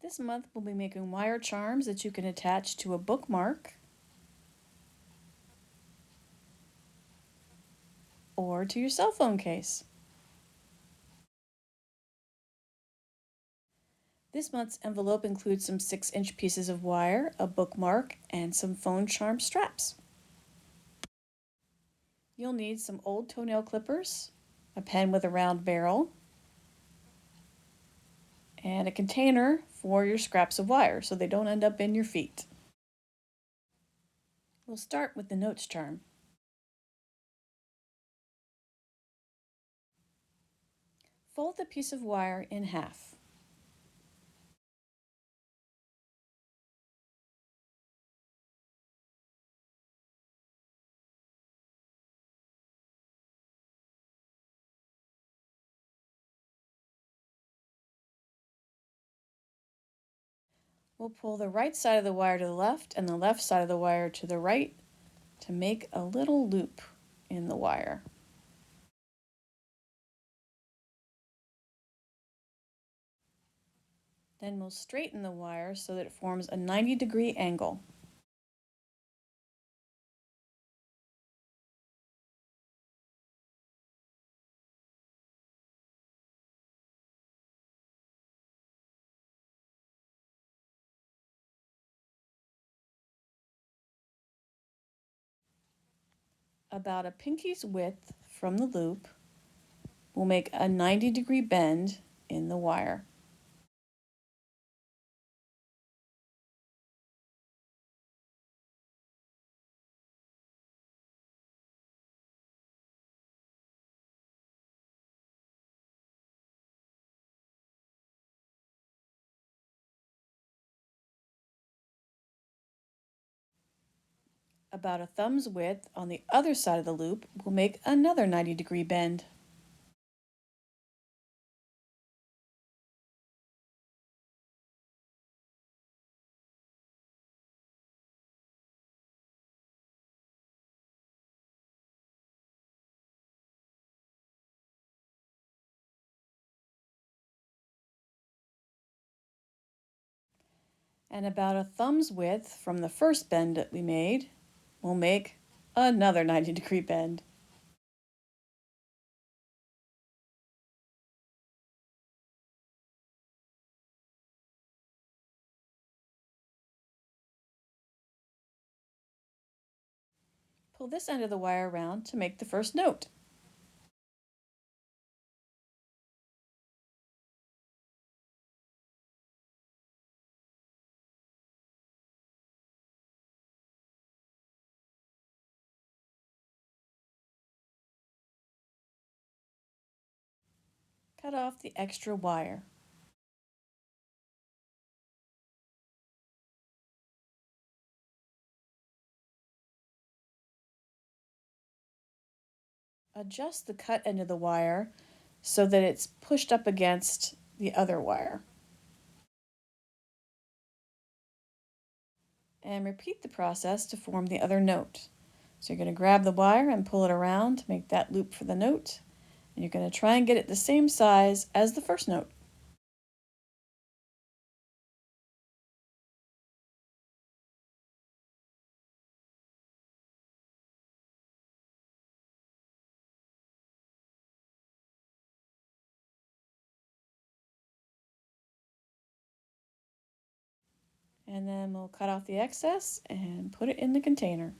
This month we'll be making wire charms that you can attach to a bookmark or to your cell phone case. This month's envelope includes some 6-inch pieces of wire, a bookmark, and some phone charm straps. You'll need some old toenail clippers, a pen with a round barrel, and a container for your scraps of wire so they don't end up in your feet. We'll start with the notes charm. Fold the piece of wire in half. We'll pull the right side of the wire to the left and the left side of the wire to the right to make a little loop in the wire. Then we'll straighten the wire so that it forms a 90-degree angle. About a pinky's width from the loop, we'll make a 90-degree bend in the wire. About a thumb's width on the other side of the loop, we'll make another 90-degree bend. And about a thumb's width from the first bend that we made, we'll make another 90-degree bend. Pull this end of the wire around to make the first note. Cut off the extra wire. Adjust the cut end of the wire so that it's pushed up against the other wire. And repeat the process to form the other note. So you're going to grab the wire and pull it around to make that loop for the note. And you're going to try and get it the same size as the first note. And then we'll cut off the excess and put it in the container.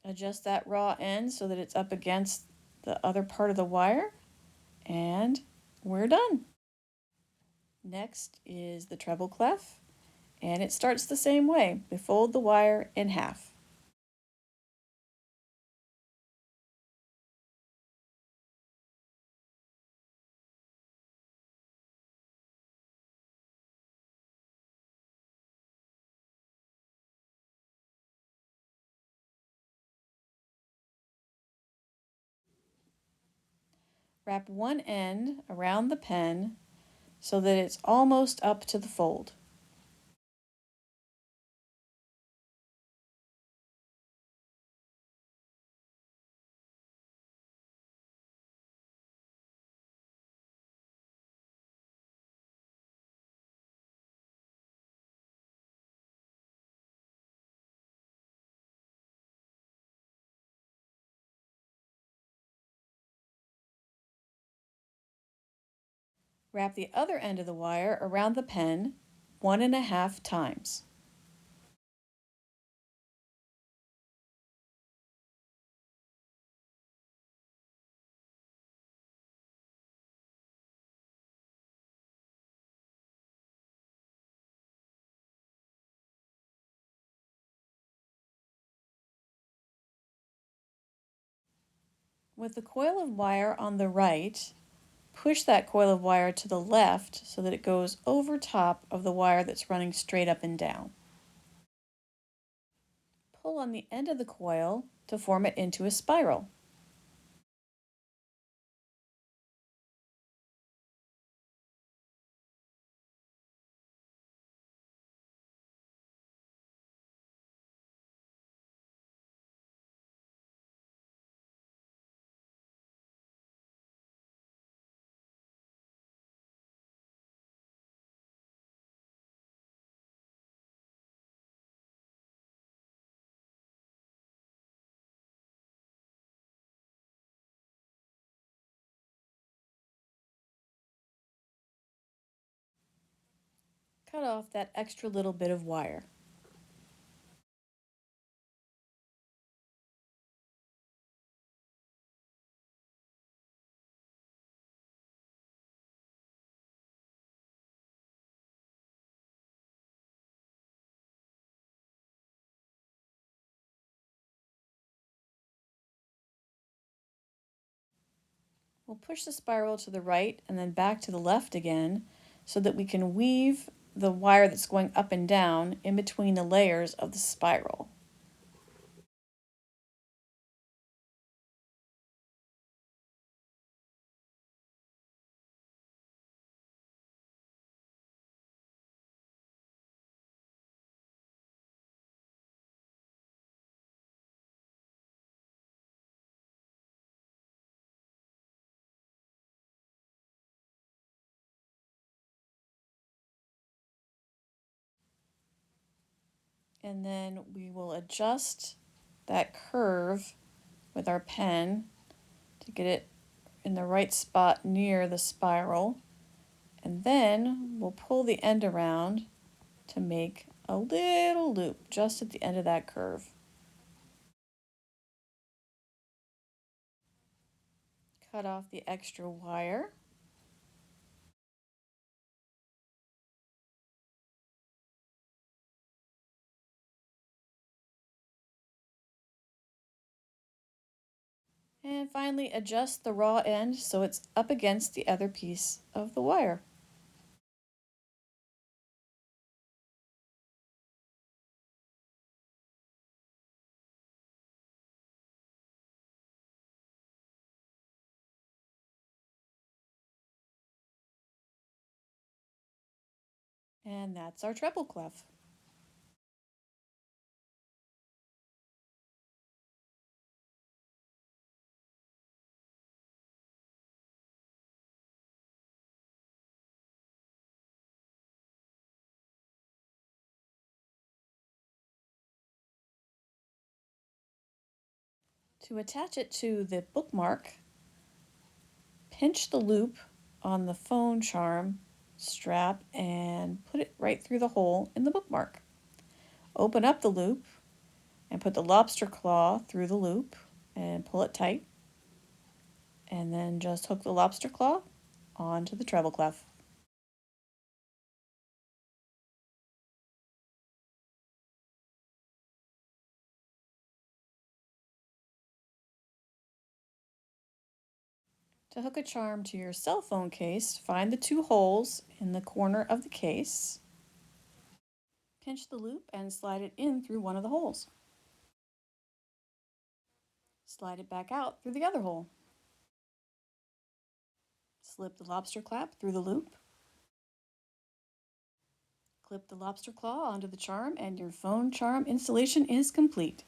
Adjust that raw end so that it's up against the other part of the wire, and we're done. Next is the treble clef, and it starts the same way. We fold the wire in half. Wrap one end around the pen so that it's almost up to the fold. Wrap the other end of the wire around the pen 1.5 times. With the coil of wire on the right, push that coil of wire to the left so that it goes over top of the wire that's running straight up and down. Pull on the end of the coil to form it into a spiral. Cut off that extra little bit of wire. We'll push the spiral to the right and then back to the left again so that we can weave the wire that's going up and down in between the layers of the spiral. And then we will adjust that curve with our pen to get it in the right spot near the spiral. And then we'll pull the end around to make a little loop just at the end of that curve. Cut off the extra wire. And finally adjust the raw end so it's up against the other piece of the wire. And that's our treble clef. To attach it to the bookmark, pinch the loop on the phone charm strap and put it right through the hole in the bookmark. Open up the loop and put the lobster claw through the loop and pull it tight. And then just hook the lobster claw onto the treble clef. To hook a charm to your cell phone case, find the two holes in the corner of the case. Pinch the loop and slide it in through one of the holes. Slide it back out through the other hole. Slip the lobster clap through the loop. Clip the lobster claw onto the charm and your phone charm installation is complete.